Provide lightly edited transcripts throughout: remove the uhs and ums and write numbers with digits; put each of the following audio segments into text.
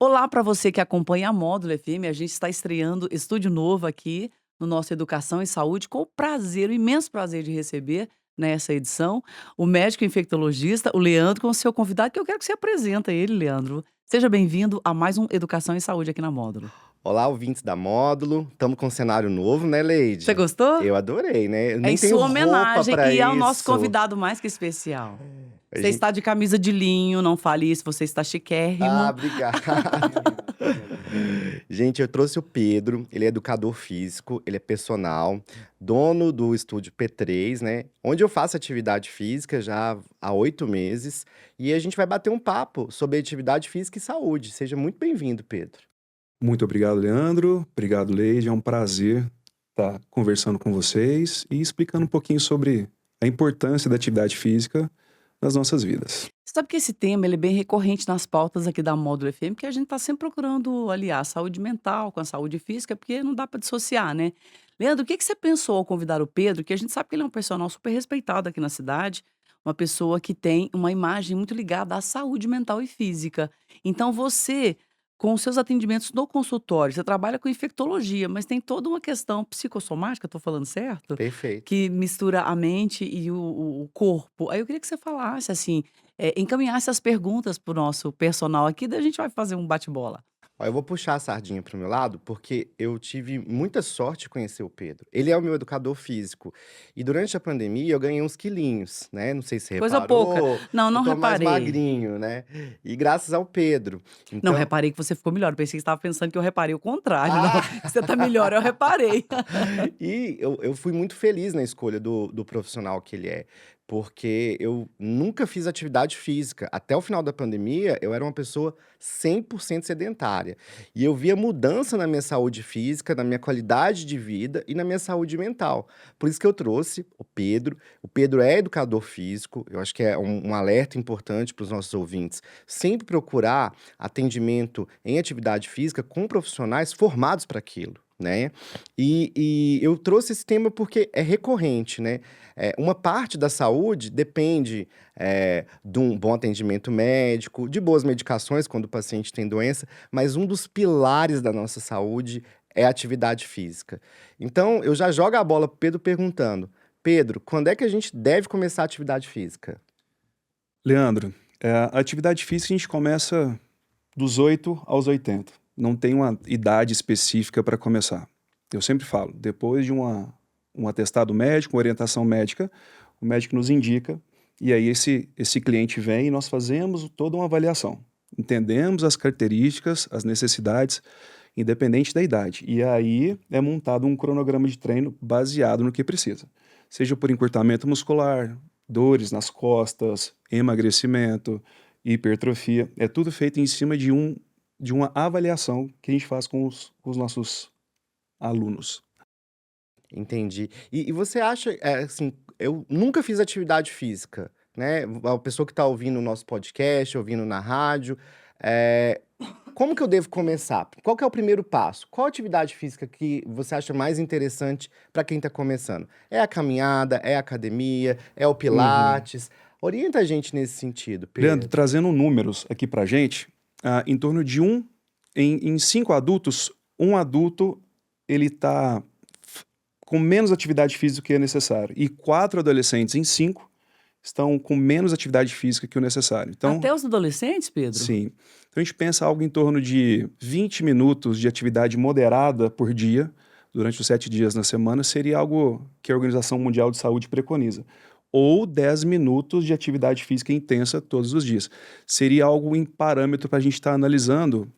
Olá para você que acompanha a Módulo FM, a gente está estreando estúdio novo aqui no nosso Educação e Saúde, com o prazer, o imenso prazer de receber nessa edição o médico infectologista, o Leandro, com o seu convidado, que eu quero que você apresenta ele, Leandro. Seja bem-vindo a mais um Educação e Saúde aqui na Módulo. Olá, ouvintes da Módulo. Estamos com um cenário novo, né, Você Leide? gostou? Eu adorei, né? Eu É em nem tenho sua roupa homenagem para e ao nosso isso. convidado mais que especial. A Você gente... está de camisa de linho, não fale isso, você está chiquérrimo. Obrigado. Gente, eu trouxe o Pedro, ele é educador físico, ele é personal, dono do estúdio P3, né? Onde eu faço atividade física já há 8 meses. E a gente vai bater um papo sobre atividade física e saúde. Seja muito bem-vindo, Pedro. Muito obrigado, Leandro. Obrigado, Leide. É um prazer estar conversando com vocês e explicando um pouquinho sobre a importância da atividade física nas nossas vidas. Você sabe que esse tema ele é bem recorrente nas pautas aqui da Módulo FM, porque a gente está sempre procurando aliar a saúde mental com a saúde física, porque não dá para dissociar, né? Leandro, o que você pensou ao convidar o Pedro? Que a gente sabe que ele é um personal super respeitado aqui na cidade, uma pessoa que tem uma imagem muito ligada à saúde mental e física. Então você, com os seus atendimentos no consultório, você trabalha com infectologia, mas tem toda uma questão psicossomática, estou falando certo? Perfeito. Que mistura a mente e o corpo. Aí eu queria que você falasse assim, encaminhasse as perguntas para o nosso personal aqui, daí a gente vai fazer um bate-bola. Ó, eu vou puxar a sardinha para o meu lado, porque eu tive muita sorte de conhecer o Pedro. Ele é o meu educador físico. E durante a pandemia eu ganhei uns quilinhos, né? Não sei se você Coisa pouca. reparou, Não, eu não tô mais reparei. magrinho, né? E graças ao Pedro. Não, Então, reparei que você ficou melhor, eu pensei que você estava pensando que eu reparei o contrário. Não, ah! que você tá melhor, eu reparei. E eu fui muito feliz na escolha do profissional que ele é, porque eu nunca fiz atividade física. Até o final da pandemia, eu era uma pessoa 100% sedentária. E eu via mudança na minha saúde física, na minha qualidade de vida e na minha saúde mental. Por isso que eu trouxe o Pedro. O Pedro é educador físico, eu acho que é um alerta importante para os nossos ouvintes. Sempre procurar atendimento em atividade física com profissionais formados para aquilo, né? E eu trouxe esse tema porque é recorrente, né? Uma parte da saúde depende de um bom atendimento médico, de boas medicações quando o paciente tem doença, mas um dos pilares da nossa saúde é a atividade física. Então, eu já jogo a bola para Pedro perguntando: Pedro, quando é que a gente deve começar a atividade física? Leandro, a atividade física a gente começa dos 8 aos 80. Não tem uma idade específica para começar. Eu sempre falo, depois de um atestado médico, uma orientação médica, o médico nos indica, e aí esse cliente vem e nós fazemos toda uma avaliação. Entendemos as características, as necessidades, independente da idade. E aí é montado um cronograma de treino baseado no que precisa. Seja por encurtamento muscular, dores nas costas, emagrecimento, hipertrofia. É tudo feito em cima de uma avaliação que a gente faz com os nossos alunos. Entendi. E você acha, assim, eu nunca fiz atividade física, né? A pessoa que está ouvindo o nosso podcast, ouvindo na rádio, é, como que eu devo começar? Qual que é o primeiro passo? Qual atividade física que você acha mais interessante para quem está começando? É a caminhada, é a academia, é o Uhum. pilates? Orienta a gente nesse sentido, Leandro, Pedro. trazendo números aqui pra gente, em torno de em 5 adultos, um adulto ele está com menos atividade física do que é necessário. E 4 adolescentes em 5 estão com menos atividade física que o necessário. Então, Até os adolescentes, Pedro? sim. Então a gente pensa algo em torno de 20 minutos de atividade moderada por dia, durante os 7 dias na semana, seria algo que a Organização Mundial de Saúde preconiza. Ou 10 minutos de atividade física intensa todos os dias. Seria algo em parâmetro para a gente estar analisando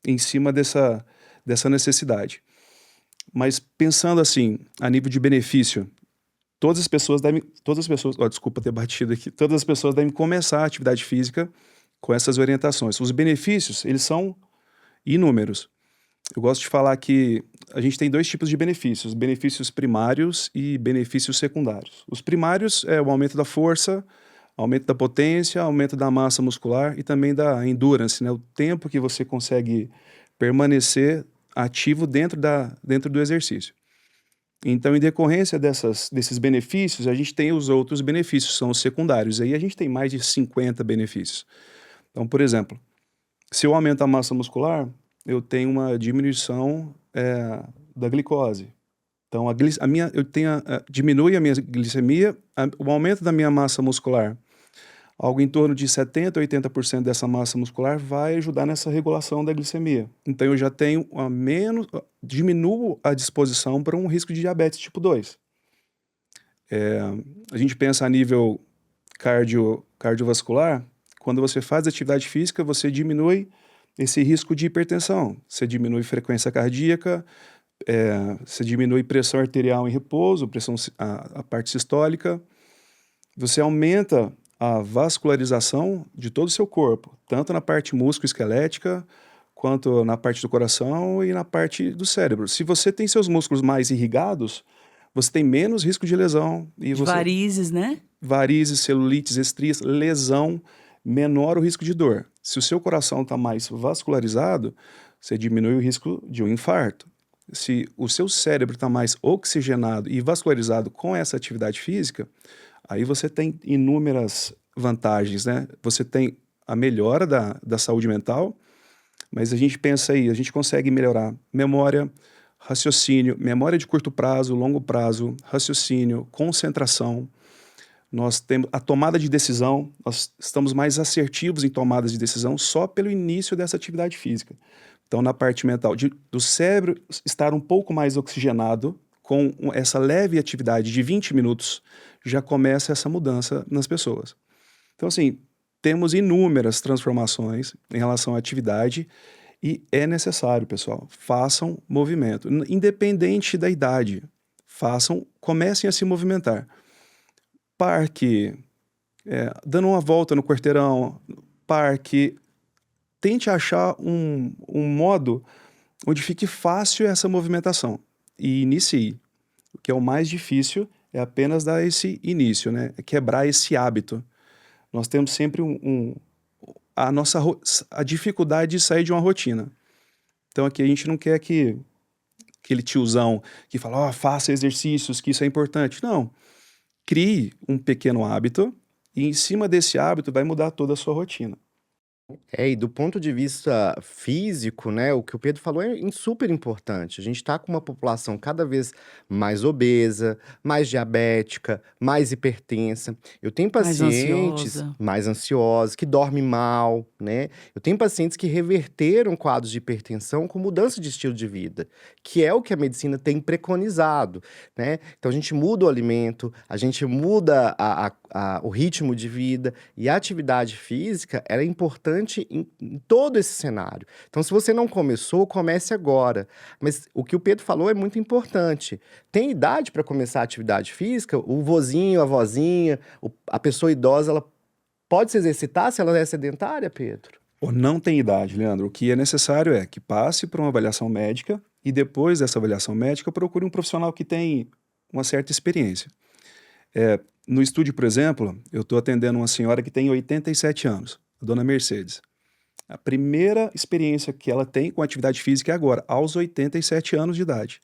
em cima dessa necessidade. Mas pensando assim, a nível de benefício, desculpa ter batido aqui, todas as pessoas devem começar a atividade física com essas orientações. Os benefícios, eles são inúmeros. Eu gosto de falar que a gente tem 2 tipos de benefícios, benefícios primários e benefícios secundários. Os primários é o aumento da força, aumento da potência, aumento da massa muscular e também da endurance, né? O tempo que você consegue permanecer ativo dentro do exercício. Então, em decorrência desses benefícios, a gente tem os outros benefícios, são os secundários. Aí a gente tem mais de 50 benefícios. Então, por exemplo, Se eu aumento a massa muscular, eu tenho uma diminuição da glicose. Então, diminui a minha glicemia, o aumento da minha massa muscular, algo em torno de 70% a 80% dessa massa muscular vai ajudar nessa regulação da glicemia. Então, eu já tenho diminuo a disposição para um risco de diabetes tipo 2. A gente pensa a nível cardiovascular, quando você faz atividade física, você diminui esse risco de hipertensão, você diminui frequência cardíaca, você diminui pressão arterial em repouso, a parte sistólica, você aumenta a vascularização de todo o seu corpo, tanto na parte músculo-esquelética, quanto na parte do coração e na parte do cérebro. Se você tem seus músculos mais irrigados, você tem menos risco de lesão. E De varizes, né? Varizes, celulites, estrias, lesão, menor o risco de dor. Se o seu coração está mais vascularizado, você diminui o risco de um infarto. Se o seu cérebro está mais oxigenado e vascularizado com essa atividade física, aí você tem inúmeras vantagens, né? Você tem a melhora da saúde mental, mas a gente pensa aí, a gente consegue melhorar memória, raciocínio, memória de curto prazo, longo prazo, raciocínio, concentração. Nós temos a tomada de decisão, nós estamos mais assertivos em tomadas de decisão só pelo início dessa atividade física. Então, na parte mental, do cérebro estar um pouco mais oxigenado, com essa leve atividade de 20 minutos, já começa essa mudança nas pessoas. Então, assim, temos inúmeras transformações em relação à atividade e é necessário, pessoal, façam movimento, independente da idade, comecem a se movimentar. Parque, dando uma volta no quarteirão, parque, tente achar um modo onde fique fácil essa movimentação e inicie. O que é o mais difícil é apenas dar esse início, né? É quebrar esse hábito. Nós temos sempre a dificuldade de sair de uma rotina. Então aqui a gente não quer que aquele tiozão que fala, faça exercícios, que isso é importante. Não. Crie um pequeno hábito e em cima desse hábito vai mudar toda a sua rotina. E do ponto de vista físico, né, o que o Pedro falou é super importante. A gente está com uma população cada vez mais obesa, mais diabética, mais hipertensa. Eu tenho Mais pacientes ansiosa. mais ansiosos, que dormem mal, né? Eu tenho pacientes que reverteram quadros de hipertensão com mudança de estilo de vida, que é o que a medicina tem preconizado, né? Então a gente muda o alimento, a gente muda o ritmo de vida e a atividade física ela é importante em todo esse cenário. Então, se você não começou, comece agora. Mas o que o Pedro falou é muito importante. Tem idade para começar a atividade física? O vozinho, a vozinha, a pessoa idosa, ela pode se exercitar se ela é sedentária, Pedro? Ou não tem idade, Leandro. O que é necessário é que passe por uma avaliação médica e depois dessa avaliação médica procure um profissional que tem uma certa experiência. No estúdio, por exemplo, eu estou atendendo uma senhora que tem 87 anos, a dona Mercedes. A primeira experiência que ela tem com atividade física é agora, aos 87 anos de idade.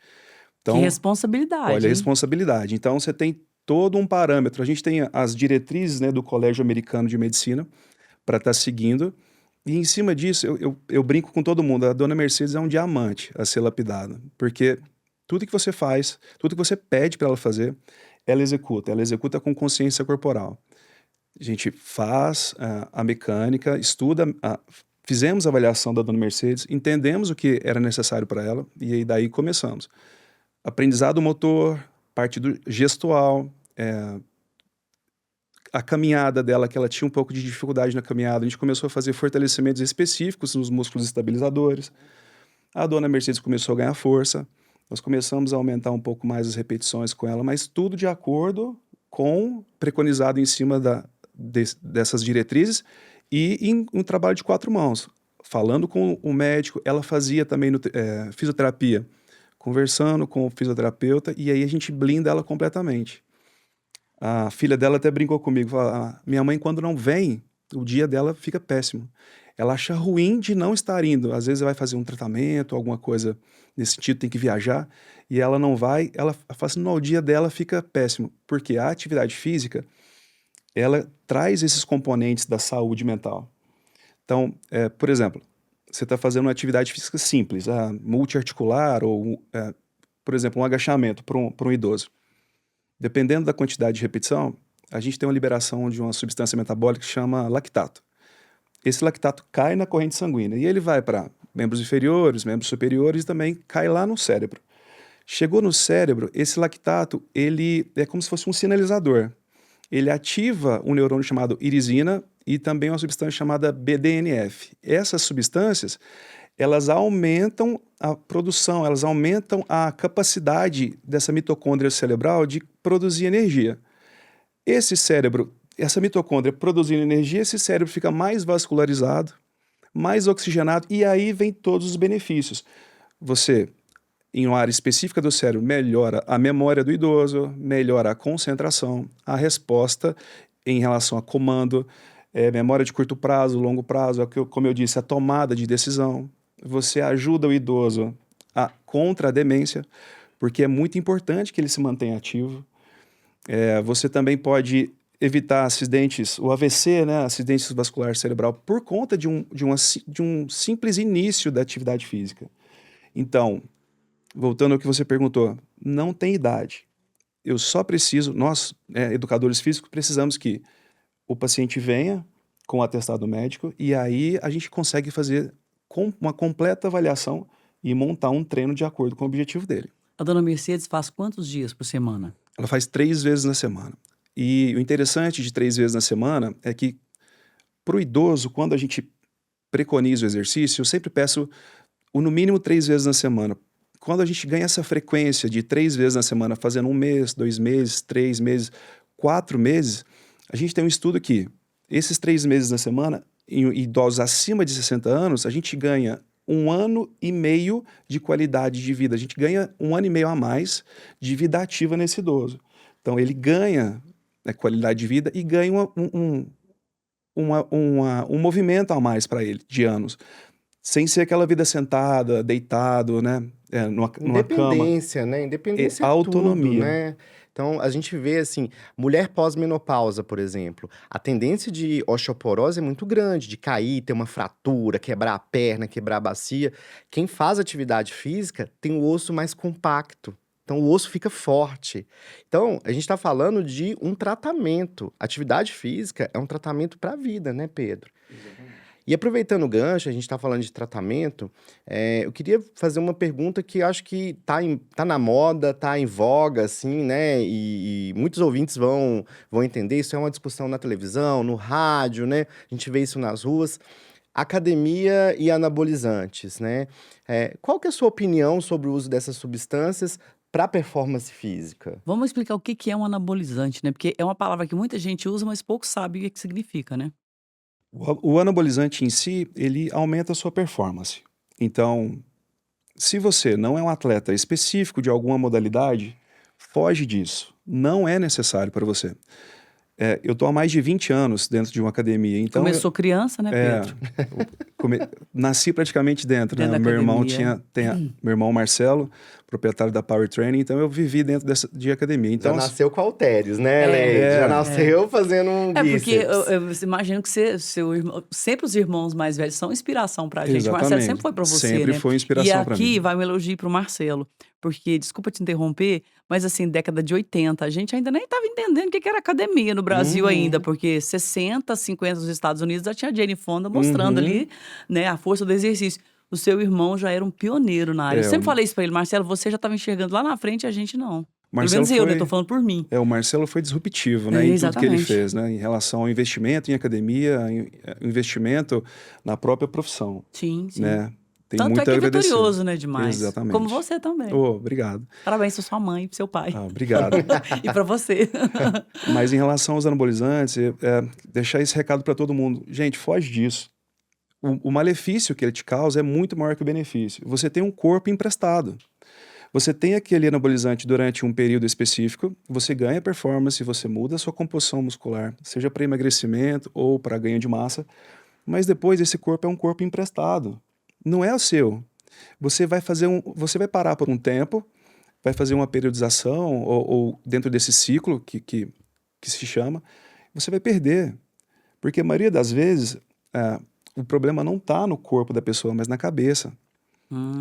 Que Então, responsabilidade, olha a hein? responsabilidade. Então, você tem todo um parâmetro. A gente tem as diretrizes, né, do Colégio Americano de Medicina para estar seguindo. E em cima disso, eu brinco com todo mundo. A dona Mercedes é um diamante a ser lapidado. Porque tudo que você faz, tudo que você pede para ela fazer, ela executa com consciência corporal. A gente faz a mecânica, estuda, fizemos a avaliação da dona Mercedes, entendemos o que era necessário para ela e aí daí começamos. Aprendizado motor, parte do gestual, a caminhada dela, que ela tinha um pouco de dificuldade na caminhada, a gente começou a fazer fortalecimentos específicos nos músculos estabilizadores. A dona Mercedes começou a ganhar força, nós começamos a aumentar um pouco mais as repetições com ela, mas tudo de acordo com preconizado em cima dessas diretrizes e em um trabalho de 4 mãos. Falando com o médico, ela fazia também fisioterapia, conversando com o fisioterapeuta e aí a gente blinda ela completamente. A filha dela até brincou comigo, fala, minha mãe quando não vem, o dia dela fica péssimo. Ela acha ruim de não estar indo. Às vezes vai fazer um tratamento, alguma coisa nesse sentido, tem que viajar, e ela não vai, ela fala assim, no dia dela fica péssimo, porque a atividade física, ela traz esses componentes da saúde mental. Então, por exemplo, você está fazendo uma atividade física simples, multiarticular ou, por exemplo, um agachamento para um idoso. Dependendo da quantidade de repetição, a gente tem uma liberação de uma substância metabólica que chama lactato. Esse lactato cai na corrente sanguínea e ele vai para membros inferiores, membros superiores e também cai lá no cérebro. Chegou no cérebro, esse lactato, ele é como se fosse um sinalizador. Ele ativa um neurônio chamado irisina e também uma substância chamada BDNF. Essas substâncias, elas aumentam a produção, elas aumentam a capacidade dessa mitocôndria cerebral de produzir energia. Essa mitocôndria produzindo energia, esse cérebro fica mais vascularizado, mais oxigenado, e aí vem todos os benefícios. Você, em uma área específica do cérebro, melhora a memória do idoso, melhora a concentração, a resposta em relação a comando, memória de curto prazo, longo prazo, como eu disse, a tomada de decisão. Você ajuda o idoso contra a demência, porque é muito importante que ele se mantenha ativo. Você também pode evitar acidentes, o AVC, né, acidente vascular cerebral, por conta de um simples início da atividade física. Então, voltando ao que você perguntou, não tem idade. Eu só preciso, nós, educadores físicos, precisamos que o paciente venha com o atestado médico e aí a gente consegue fazer uma completa avaliação e montar um treino de acordo com o objetivo dele. A dona Mercedes faz quantos dias por semana? Ela faz 3 vezes na semana. E o interessante de 3 vezes na semana é que, para o idoso, quando a gente preconiza o exercício, eu sempre peço no mínimo 3 vezes na semana. Quando a gente ganha essa frequência de 3 vezes na semana, fazendo 1 mês, 2 meses, 3 meses, 4 meses, a gente tem um estudo que esses 3 meses na semana, em idosos acima de 60 anos, a gente ganha 1 ano e meio de qualidade de vida. A gente ganha 1 ano e meio a mais de vida ativa nesse idoso. Então, ele ganha qualidade de vida e ganha um movimento a mais para ele, de anos. Sem ser aquela vida sentada, deitado, né? Numa cama. Independência, né? Independência é autonomia. tudo, né? Então, a gente vê, assim, mulher pós-menopausa, por exemplo, a tendência de osteoporose é muito grande, de cair, ter uma fratura, quebrar a perna, quebrar a bacia. Quem faz atividade física tem o osso mais compacto. Então, o osso fica forte. Então, a gente está falando de um tratamento. Atividade física é um tratamento para a vida, né, Pedro? Exatamente. E aproveitando o gancho, a gente está falando de tratamento, eu queria fazer uma pergunta que eu acho que tá na moda, tá em voga, assim, né? E muitos ouvintes vão entender. Isso é uma discussão na televisão, no rádio, né? A gente vê isso nas ruas. Academia e anabolizantes, né? Qual que é a sua opinião sobre o uso dessas substâncias para performance física? Vamos explicar o que que é um anabolizante, né? Porque é uma palavra que muita gente usa, mas poucos sabem o que significa, né? O anabolizante em si, ele aumenta a sua performance. Então, se você não é um atleta específico de alguma modalidade, foge disso. Não é necessário para você. Eu estou há mais de 20 anos dentro de uma academia. Então Começou criança, né, Pedro? nasci praticamente dentro, né? Dentro da Meu irmão academia. meu irmão Marcelo, proprietário da Power Training, então eu vivi dentro de academia. Já Então, nasceu com halteres, né, É, Leide? Já nasceu fazendo um porque bíceps. eu imagino que seu irmão, sempre os irmãos mais velhos são inspiração pra gente. O Marcelo sempre exatamente. foi pra você, Sempre né? foi E inspiração para aqui mim. vai um elogio pro Marcelo, porque, desculpa te interromper, mas assim, década de 80, a gente ainda nem estava entendendo o que era academia no Brasil ainda, porque 60, 50 nos Estados Unidos já tinha a Jane Fonda mostrando ali, né, a força do exercício. O seu irmão já era um pioneiro na área. Eu sempre falei isso pra ele, Marcelo, você já estava enxergando lá na frente e a gente não. Pelo Marcelo menos eu, né? foi- Tô falando por mim. O Marcelo foi disruptivo, né, em tudo que ele Exatamente. fez, né, em relação ao investimento em academia, investimento na própria profissão, Sim, sim. né? Tem Tanto muito é que a é agradecer. vitorioso, né, demais. Exatamente. Como você também. Oh, obrigado. Parabéns pra sua mãe e pro seu pai. Obrigado. E pra você. Mas em relação aos anabolizantes, deixar esse recado para todo mundo. Gente, foge disso. O malefício que ele te causa é muito maior que o benefício. Você tem um corpo emprestado. Você tem aquele anabolizante durante um período específico, você ganha performance, você muda a sua composição muscular, seja para emagrecimento ou para ganho de massa, mas depois esse corpo é um corpo emprestado. Não é o seu. Você vai parar por um tempo, vai fazer uma periodização ou dentro desse ciclo que se chama, você vai perder. Porque a maioria das vezes, o problema não está no corpo da pessoa, mas na cabeça.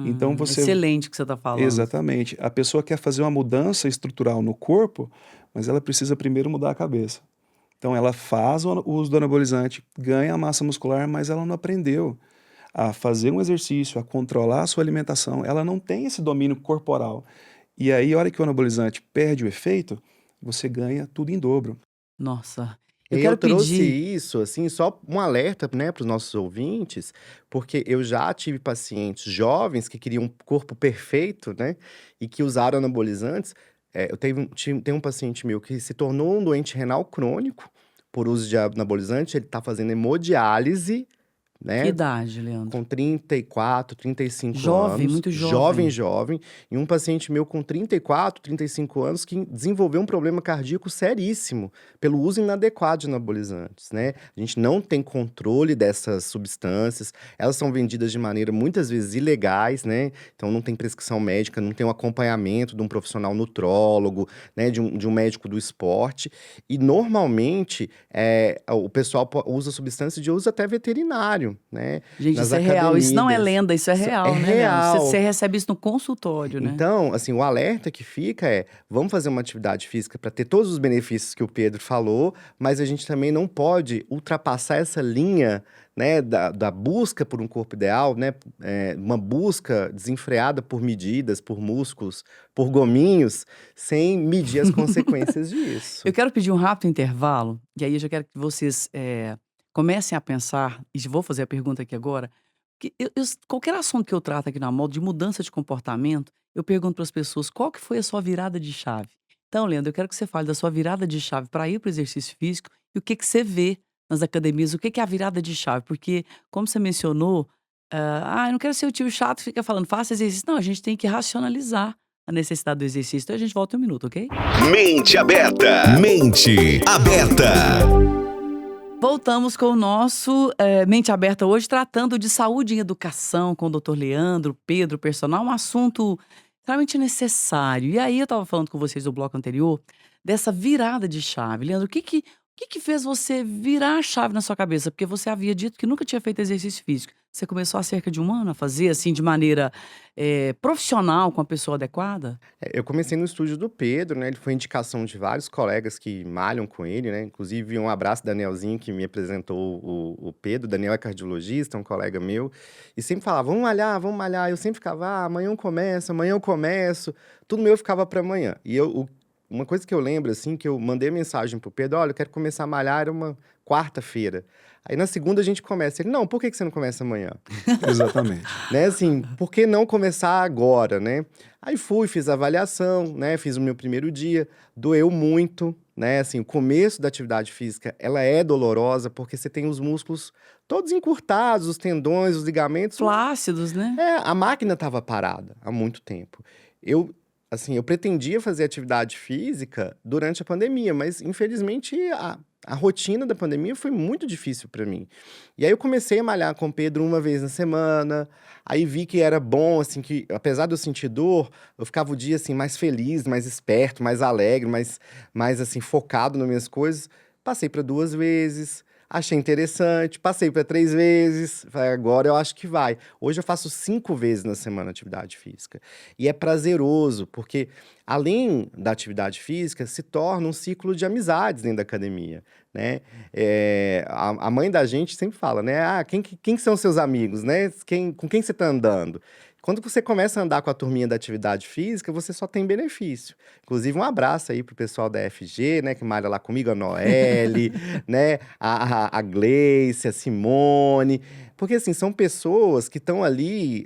Então você... Excelente o que você está falando. Exatamente. A pessoa quer fazer uma mudança estrutural no corpo, mas ela precisa primeiro mudar a cabeça. Então ela faz o uso do anabolizante, ganha massa muscular, mas ela não aprendeu a fazer um exercício, a controlar a sua alimentação. Ela não tem esse domínio corporal. E aí, a hora que o anabolizante perde o efeito, você ganha tudo em dobro. Nossa, eu Eu quero trouxe pedir. isso, assim, só um alerta, né, para os nossos ouvintes, porque eu já tive pacientes jovens que queriam um corpo perfeito, né, e que usaram anabolizantes. Tem um paciente meu que se tornou um doente renal crônico por uso de anabolizante, ele está fazendo hemodiálise, Que né, idade, Leandro? com 34, 35 Jovem, anos, muito jovem, jovem. jovem, e um paciente meu com 34, 35 anos que desenvolveu um problema cardíaco seríssimo pelo uso inadequado de anabolizantes, né? A gente não tem controle dessas substâncias, elas são vendidas de maneira muitas vezes ilegais, né? Então não tem prescrição médica, não tem um acompanhamento de um profissional nutrólogo, né? De um médico do esporte, e normalmente o pessoal usa substância de uso até veterinário, né? Gente, Nas isso é real. Isso não é academias. lenda, isso é Isso é real, né, Leandro? Você real. recebe isso no consultório, né? Então, assim, o alerta que fica vamos fazer uma atividade física para ter todos os benefícios que o Pedro falou, mas a gente também não pode ultrapassar essa linha, né, da busca por um corpo ideal, né, uma busca desenfreada por medidas, por músculos, por gominhos, sem medir as consequências disso. Eu quero pedir um rápido intervalo, e aí eu já quero que vocês comecem a pensar, e vou fazer a pergunta aqui agora, que qualquer assunto que eu trato aqui na moda de mudança de comportamento, eu pergunto para as pessoas qual que foi a sua virada de chave. Então, Leandro, eu quero que você fale da sua virada de chave para ir para o exercício físico e o que você vê nas academias, o que é a virada de chave, porque, como você mencionou, eu não quero ser o tio chato que fica falando, faça exercício. Não, a gente tem que racionalizar a necessidade do exercício. Então a gente volta em um minuto, ok? Mente aberta. Mente aberta. Voltamos com o nosso Mente Aberta hoje, tratando de saúde e educação com o Dr. Leandro, Pedro, personal, um assunto extremamente necessário. E aí eu estava falando com vocês no bloco anterior dessa virada de chave. Leandro, o que que fez você virar a chave na sua cabeça? Porque você havia dito que nunca tinha feito exercício físico. Você começou há cerca de um ano a fazer, assim, de maneira profissional, com a pessoa adequada? Eu comecei no estúdio do Pedro, né? Ele foi indicação de vários colegas que malham com ele, né? Inclusive, um abraço Danielzinho, que me apresentou o Pedro. Daniel é cardiologista, um colega meu. E sempre falava, vamos malhar, vamos malhar. Eu sempre ficava, amanhã eu começo, amanhã eu começo. Tudo meu ficava para amanhã. E uma coisa que eu lembro, assim, que eu mandei mensagem pro Pedro, olha, eu quero começar a malhar, era uma quarta-feira. Aí na segunda a gente começa. Ele, não, por que você não começa amanhã? Exatamente. Né, assim, por que não começar agora, né? Aí fiz a avaliação, né? Fiz o meu primeiro dia, doeu muito, né? Assim, o começo da atividade física, ela é dolorosa porque você tem os músculos todos encurtados, os tendões, os ligamentos. Flácidos, né? A máquina estava parada há muito tempo. Eu, assim, eu pretendia fazer atividade física durante a pandemia, mas infelizmente a rotina da pandemia foi muito difícil para mim. E aí eu comecei a malhar com o Pedro uma vez na semana, aí vi que era bom, assim, que apesar de eu sentir dor, eu ficava o dia, assim, mais feliz, mais esperto, mais alegre, mais assim, focado nas minhas coisas. Passei para 2 vezes, achei interessante, passei para 3 vezes, falei, agora eu acho que vai. Hoje eu faço 5 vezes na semana atividade física. E é prazeroso, porque além da atividade física, se torna um ciclo de amizades dentro da academia, né? A mãe da gente sempre fala, né? Quem que são seus amigos, né? Com quem você está andando? Quando você começa a andar com a turminha da atividade física, você só tem benefício. Inclusive, um abraço aí pro pessoal da FG, né? Que malha lá comigo, a Noelle, né? A Gleice, a Simone. Porque, assim, são pessoas que estão ali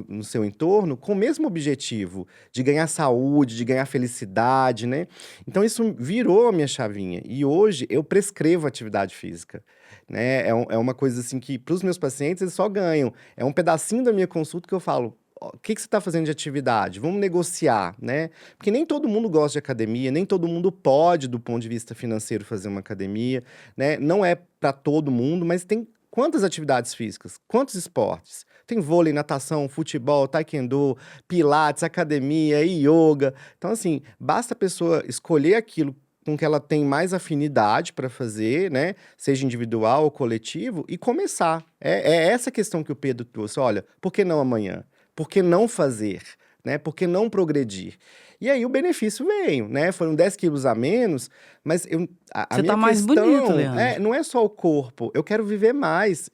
no seu entorno com o mesmo objetivo de ganhar saúde, de ganhar felicidade, né? Então, isso virou a minha chavinha. E hoje, eu prescrevo atividade física, né? É uma coisa, assim, que para os meus pacientes, eles só ganham. É um pedacinho da minha consulta que eu falo, o que você está fazendo de atividade? Vamos negociar, né? Porque nem todo mundo gosta de academia, nem todo mundo pode, do ponto de vista financeiro, fazer uma academia, né? Não é para todo mundo, mas tem quantas atividades físicas? Quantos esportes? Tem vôlei, natação, futebol, taekwondo, pilates, academia, yoga. Então, assim, basta a pessoa escolher aquilo, com que ela tem mais afinidade para fazer, né? Seja individual ou coletivo, e começar. É essa questão que o Pedro trouxe. Olha, por que não amanhã? Por que não fazer? Né? Por que não progredir? E aí o benefício veio, né? Foram 10 quilos a menos, mas a Você minha tá mais bonito, questão Leandro. não é só o corpo. Eu quero viver mais.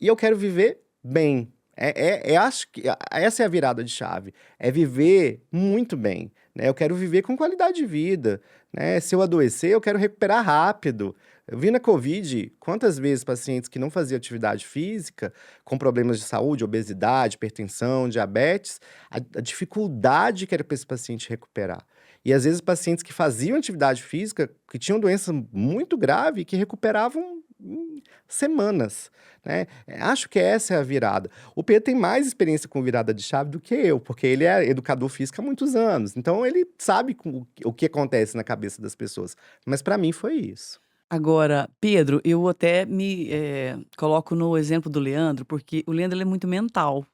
E eu quero viver bem. Acho que essa é a virada de chave. É viver muito bem, né? Eu quero viver com qualidade de vida, né? Se eu adoecer, eu quero recuperar rápido. Eu vi na Covid quantas vezes pacientes que não faziam atividade física, com problemas de saúde, obesidade, hipertensão, diabetes, a dificuldade que era para esse paciente recuperar. E às vezes pacientes que faziam atividade física, que tinham doença muito grave, que recuperavam em semanas, né? Acho que essa é a virada. O Pedro tem mais experiência com virada de chave do que eu, porque ele é educador físico há muitos anos. Então ele sabe o que acontece na cabeça das pessoas. Mas para mim foi isso. Agora, Pedro, eu até me coloco no exemplo do Leandro, porque o Leandro ele é muito mental,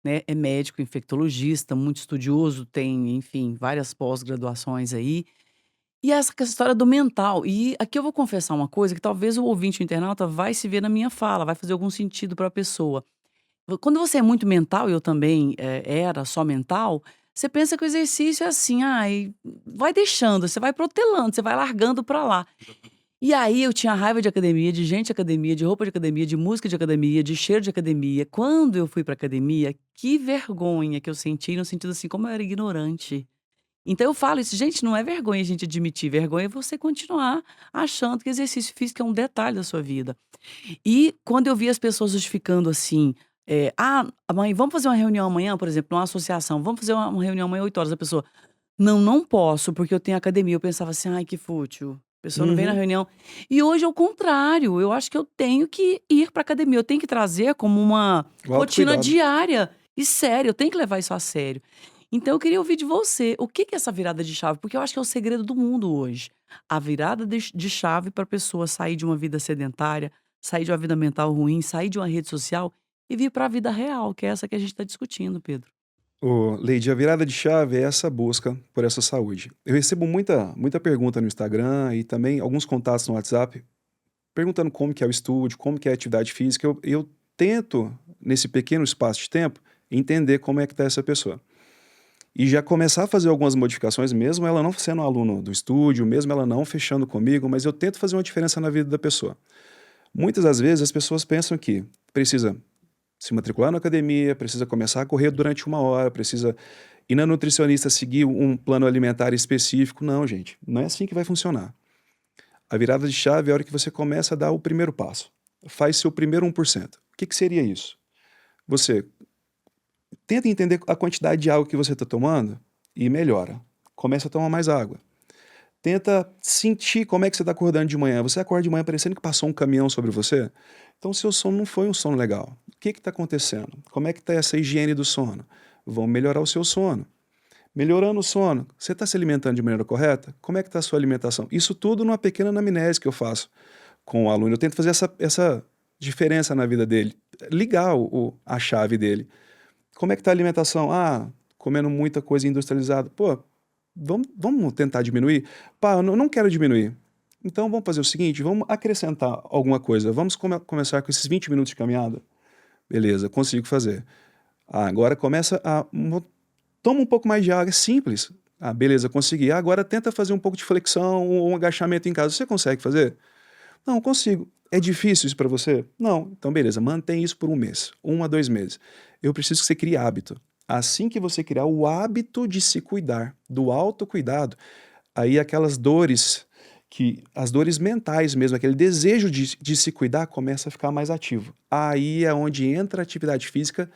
né? É médico, infectologista, muito estudioso, tem, enfim, várias pós-graduações aí. E essa história do mental. E aqui eu vou confessar uma coisa que talvez o ouvinte, o internauta, vai se ver na minha fala, vai fazer algum sentido para a pessoa. Quando você é muito mental, eu também era só mental, você pensa que o exercício é assim, ai, vai deixando, você vai protelando, você vai largando para lá. E aí eu tinha raiva de academia, de gente de academia, de roupa de academia, de música de academia, de cheiro de academia. Quando eu fui pra academia, que vergonha que eu senti, no sentido assim, como eu era ignorante. Então eu falo isso, gente, não é vergonha a gente admitir, vergonha é você continuar achando que exercício físico é um detalhe da sua vida. E quando eu vi as pessoas justificando assim, mãe, vamos fazer uma reunião amanhã, por exemplo, numa associação, vamos fazer uma reunião amanhã 8 horas, a pessoa, não, não posso, porque eu tenho academia. Eu pensava assim: "Ai, que fútil, a pessoa não vem na Uhum. reunião". E hoje é o contrário, eu acho que eu tenho que ir pra academia, eu tenho que trazer como uma O rotina autocuidado. diária e sério, eu tenho que levar isso a sério. Então eu queria ouvir de você, o que que é essa virada de chave? Porque eu acho que é o segredo do mundo hoje. A virada de chave pra pessoa sair de uma vida sedentária, sair de uma vida mental ruim, sair de uma rede social e vir pra vida real, que é essa que a gente tá discutindo, Pedro. Leide, a virada de chave é essa busca por essa saúde. Eu recebo muita pergunta no Instagram e também alguns contatos no WhatsApp perguntando como que é o estúdio, como que é a atividade física. Eu tento, nesse pequeno espaço de tempo, entender como é que está essa pessoa. E já começar a fazer algumas modificações, mesmo ela não sendo um aluno do estúdio, mesmo ela não fechando comigo, mas eu tento fazer uma diferença na vida da pessoa. Muitas das vezes as pessoas pensam que precisa se matricular na academia, precisa começar a correr durante 1 hora, precisa ir na nutricionista seguir um plano alimentar específico. Não, gente, não é assim que vai funcionar. A virada de chave é a hora que você começa a dar o primeiro passo. Faz seu primeiro 1%. O que que seria isso? Você tenta entender a quantidade de água que você está tomando e melhora. Começa a tomar mais água. Tenta sentir como é que você está acordando de manhã. Você acorda de manhã parecendo que passou um caminhão sobre você? Então, seu sono não foi um sono legal. O que está acontecendo? Como é que está essa higiene do sono? Vamos melhorar o seu sono. Melhorando o sono, você está se alimentando de maneira correta? Como é que está a sua alimentação? Isso tudo numa pequena anamnese que eu faço com o aluno. Eu tento fazer essa diferença na vida dele, ligar a chave dele. Como é que está a alimentação? Comendo muita coisa industrializada. Pô, vamos tentar diminuir? Pá, eu não quero diminuir. Então vamos fazer o seguinte, vamos acrescentar alguma coisa. Vamos começar com esses 20 minutos de caminhada? Beleza, consigo fazer. Agora começa toma um pouco mais de água, é simples. Beleza, consegui. Agora tenta fazer um pouco de flexão ou um agachamento em casa. Você consegue fazer? Não, consigo. É difícil isso para você? Não. Então, beleza, mantém isso por 1 mês, 1 a 2 meses. Eu preciso que você crie hábito. Assim que você criar o hábito de se cuidar, do autocuidado, aí aquelas dores, as dores mentais mesmo, aquele desejo de se cuidar começa a ficar mais ativo. Aí é onde entra a atividade física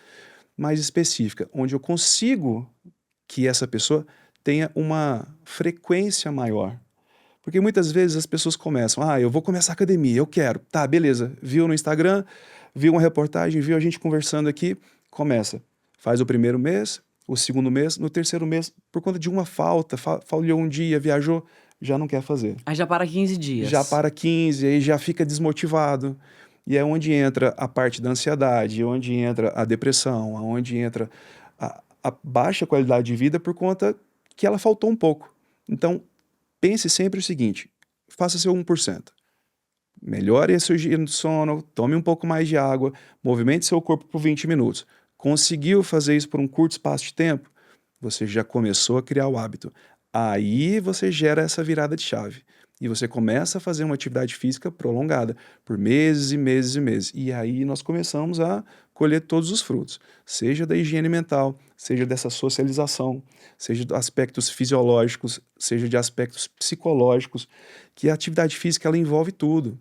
mais específica, onde eu consigo que essa pessoa tenha uma frequência maior. Porque muitas vezes as pessoas começam, eu vou começar a academia, eu quero. Tá, beleza. Viu no Instagram, viu uma reportagem, viu a gente conversando aqui, começa. Faz o primeiro mês, o segundo mês, no terceiro mês, por conta de uma falta, falhou um dia, viajou, já não quer fazer. Aí já para 15 Já dias. para 15, aí já fica desmotivado. E é onde entra a parte da ansiedade, onde entra a depressão, onde entra a baixa qualidade de vida por conta que ela faltou um pouco. Então, pense sempre o seguinte, faça seu 1%. Melhore a sua higiene do sono, tome um pouco mais de água, movimente seu corpo por 20 minutos. Conseguiu fazer isso por um curto espaço de tempo? Você já começou a criar o hábito. Aí você gera essa virada de chave. E você começa a fazer uma atividade física prolongada por meses e meses e meses. E aí nós começamos a colher todos os frutos, seja da higiene mental, seja dessa socialização, seja de aspectos fisiológicos, seja de aspectos psicológicos, que a atividade física ela envolve tudo.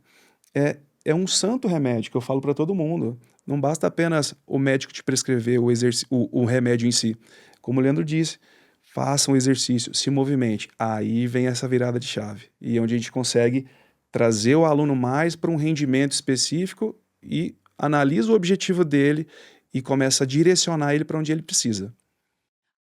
É um santo remédio que eu falo para todo mundo. Não basta apenas o médico te prescrever o remédio em si. Como o Leandro disse, faça um exercício, se movimente. Aí vem essa virada de chave. E é onde a gente consegue trazer o aluno mais para um rendimento específico e analisa o objetivo dele e começa a direcionar ele para onde ele precisa.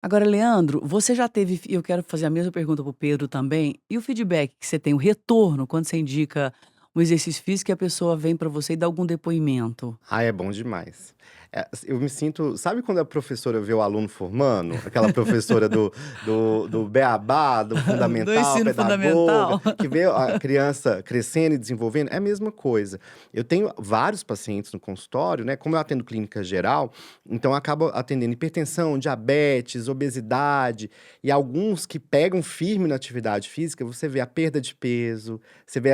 Agora, Leandro, você já teve, eu quero fazer a mesma pergunta para o Pedro também, e o feedback que você tem, o retorno, quando você indica um exercício físico e a pessoa vem para você e dá algum depoimento? Ah, é bom demais. Eu me sinto. Sabe quando a professora vê o aluno formando? Aquela professora do Beabá, do Do fundamental, ensino pedagoga, fundamental? que vê a criança crescendo e desenvolvendo? É a mesma coisa. Eu tenho vários pacientes no consultório, né? Como eu atendo clínica geral, então eu acabo atendendo hipertensão, diabetes, obesidade, e alguns que pegam firme na atividade física, você vê a perda de peso, você vê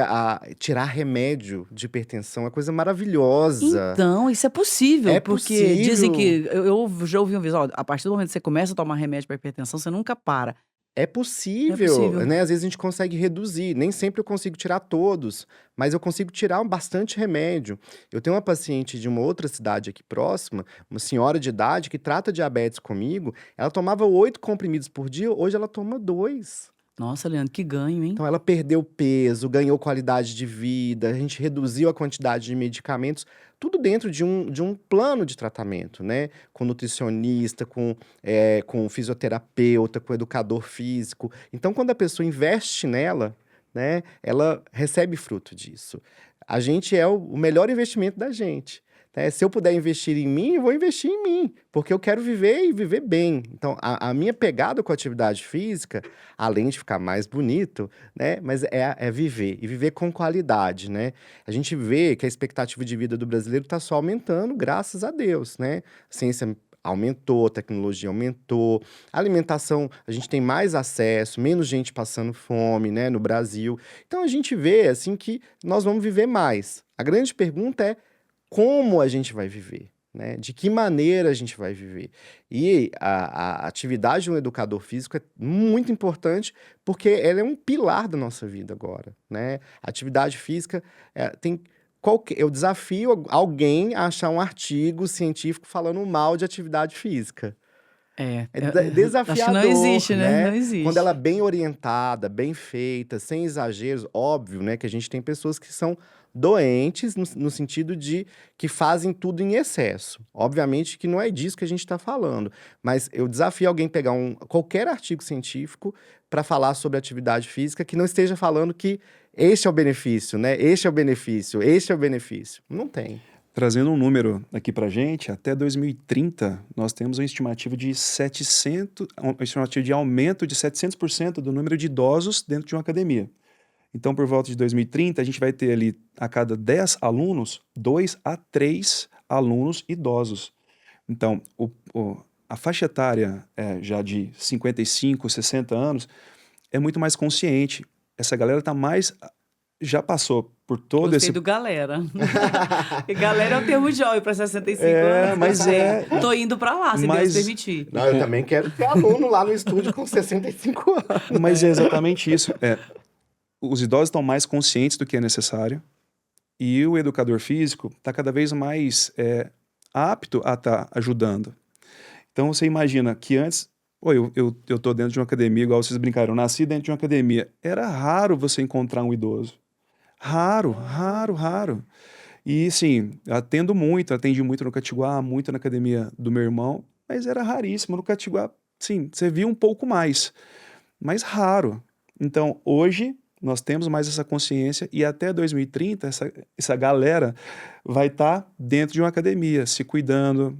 tirar remédio de hipertensão, é coisa maravilhosa. Então, isso é possível, É porque dizem possível. que eu já ouvi uma vez, ó, a partir do momento que você começa a tomar remédio para hipertensão, você nunca para. É É possível, possível. né? Às vezes a gente consegue reduzir. Nem sempre eu consigo tirar todos, mas eu consigo tirar bastante remédio. Eu tenho uma paciente de uma outra cidade aqui próxima, uma senhora de idade, que trata diabetes comigo. Ela tomava 8 comprimidos por dia, hoje ela toma 2. Nossa, Leandro, que ganho, hein? Então ela perdeu peso, ganhou qualidade de vida, a gente reduziu a quantidade de medicamentos, tudo dentro de um plano de tratamento, né? Com nutricionista, com fisioterapeuta, com educador físico. Então, quando a pessoa investe nela, né, ela recebe fruto disso. A gente é o melhor investimento da gente. Né? Se eu puder investir em mim, eu vou investir em mim, porque eu quero viver e viver bem. Então, a minha pegada com a atividade física, além de ficar mais bonito, né? Mas é viver, e viver com qualidade, né? A gente vê que a expectativa de vida do brasileiro está só aumentando, graças a Deus, né? A ciência aumentou, a tecnologia aumentou, a alimentação, a gente tem mais acesso, menos gente passando fome, né, no Brasil. Então, a gente vê, assim, que nós vamos viver mais. A grande pergunta é como a gente vai viver, né? De que maneira a gente vai viver. E a atividade de um educador físico é muito importante porque ela é um pilar da nossa vida agora, né? A atividade física tem eu desafio alguém a achar um artigo científico falando mal de atividade física. É Acho que não desafiador, existe, né? Não né? Quando ela é existe. bem orientada, bem feita, sem exageros, óbvio, né? Que a gente tem pessoas que são doentes no sentido de que fazem tudo em excesso. Obviamente que não é disso que a gente está falando, mas eu desafio alguém a pegar qualquer artigo científico para falar sobre atividade física que não esteja falando que este é o benefício, né? Este é o benefício, este é o benefício. Não tem. Trazendo um número aqui para gente, até 2030 nós temos uma estimativa de 700, uma estimativa de aumento de 700% do número de idosos dentro de uma academia. Então, por volta de 2030, a gente vai ter ali, a cada 10 alunos, 2 a 3 alunos idosos. Então, a faixa etária já de 55, 60 anos é muito mais consciente. Essa galera já passou por todo Gostei esse... do galera. E galera é o termo jovem para 65 anos. mas Gostei. é... Tô indo para lá, se Deus Mas- permitir. Não, eu também quero ter aluno lá no estúdio com 65 anos. Mas é exatamente isso. Os idosos estão mais conscientes do que é necessário e o educador físico está cada vez mais apto a estar ajudando. Então você imagina que antes, eu tô dentro de uma academia, igual vocês brincaram, eu nasci dentro de uma academia. Era raro você encontrar um idoso. Raro, raro, raro. E sim, atendi muito no Catiguá, muito na academia do meu irmão, mas era raríssimo. No Catiguá, sim, você via um pouco mais, mas raro. Então, hoje, nós temos mais essa consciência e até 2030, essa galera vai estar dentro de uma academia, se cuidando,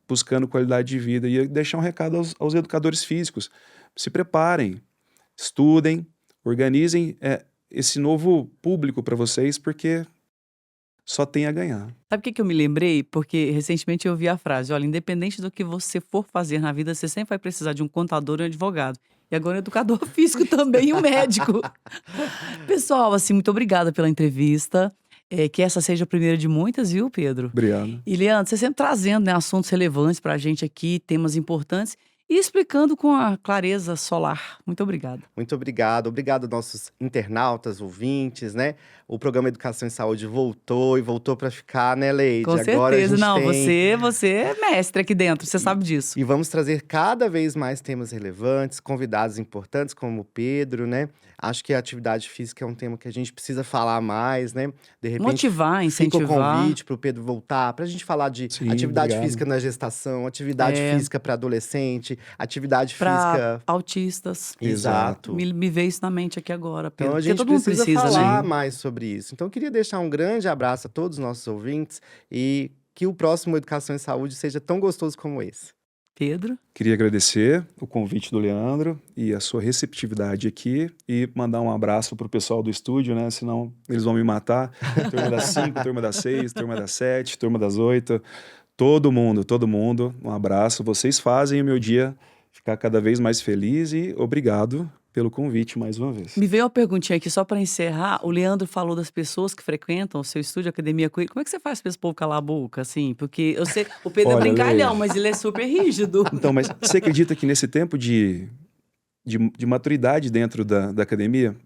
buscando qualidade de vida. E deixar um recado aos educadores físicos. Se preparem, estudem, Organizem esse novo público para vocês, porque só tem a ganhar. Sabe o que que eu me lembrei? Porque recentemente eu ouvi a frase: olha, independente do que você for fazer na vida, você sempre vai precisar de um contador e um advogado. E agora um educador físico também e um médico. Pessoal, assim, muito obrigada pela entrevista. Que essa seja a primeira de muitas, viu, Pedro? Obrigado. E Leandro, você sempre trazendo, né, assuntos relevantes pra gente aqui, temas importantes e explicando com a clareza solar. Muito obrigada. Muito obrigado. Obrigado, nossos internautas, ouvintes, né? O programa Educação e Saúde voltou e voltou para ficar, né, Leide? Com Agora a certeza. gente Não, tem... você é mestre aqui dentro, você sabe disso. E vamos trazer cada vez mais temas relevantes, convidados importantes como o Pedro, né? Acho que a atividade física é um tema que a gente precisa falar mais, né? De repente, Motivar, fica o incentivar. convite para o Pedro voltar, para a gente falar de Sim, atividade obrigado. física na gestação, atividade É. física para adolescente, atividade Pra física... autistas. Exato. Me veio isso na mente aqui agora, Pedro. Então a Porque gente todo mundo precisa precisa, falar né? mais sobre isso. Então eu queria deixar um grande abraço a todos os nossos ouvintes e que o próximo Educação e Saúde seja tão gostoso como esse. Pedro, Queria agradecer o convite do Leandro e a sua receptividade aqui e mandar um abraço pro pessoal do estúdio, né? Senão eles vão me matar. Turma das 5, turma das 6, turma das 7, turma das 8. Todo mundo, um abraço. Vocês fazem o meu dia ficar cada vez mais feliz e obrigado pelo convite mais uma vez. me veio uma perguntinha aqui só para encerrar. O Leandro falou das pessoas que frequentam o seu estúdio, a academia com ele. Como é que você faz para esse povo calar a boca, assim? Porque eu sei, o Pedro é Olha, brincalhão, Leide. mas ele é super rígido. Então, mas você acredita que nesse tempo de maturidade dentro da academia,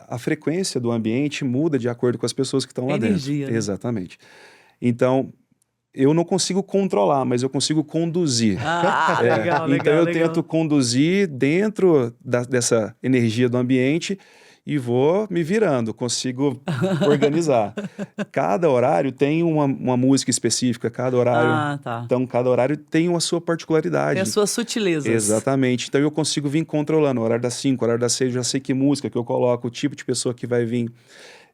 a frequência do ambiente muda de acordo com as pessoas que estão lá Energia, dentro. né? Exatamente. Então, eu não consigo controlar, mas eu consigo conduzir. Ah, É, legal, então eu legal. tento conduzir dentro dessa energia do ambiente e vou me virando, consigo organizar. Cada horário tem uma música específica, cada horário. Ah, tá. Então, cada horário tem a sua particularidade. Tem as suas sutilezas. Exatamente. Então eu consigo vir controlando. O horário das 5, o horário das 6, eu já sei que música que eu coloco, o tipo de pessoa que vai vir.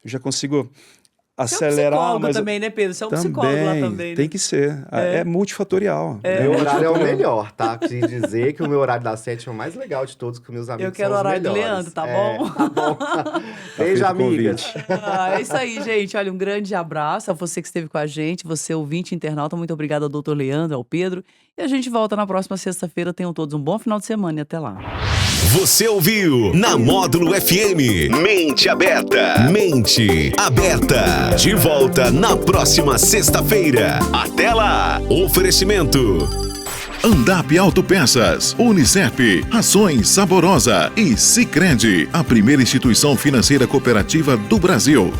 Eu já consigo Você é um acelerar, psicólogo mas também, né, Pedro? Você é um psicólogo lá também, né? tem que ser. É multifatorial. Meu horário é o melhor, tá? Queria dizer que o meu horário das 7 é o mais legal de todos, que meus amigos Eu quero são o os horário do melhores. Leandro, tá bom? Tá bom. Tá Beijo, feito o amigas. convite. É isso aí, gente. Olha, um grande abraço a você que esteve com a gente, você ouvinte internauta. Muito obrigada ao doutor Leandro, ao Pedro. E a gente volta na próxima sexta-feira. Tenham todos um bom final de semana e até lá. Você ouviu na Módulo FM. Mente aberta. Mente aberta. De volta na próxima sexta-feira. Até lá. Oferecimento. Andap Autopeças, Unicep, Ações Saborosa e Sicredi, a primeira instituição financeira cooperativa do Brasil.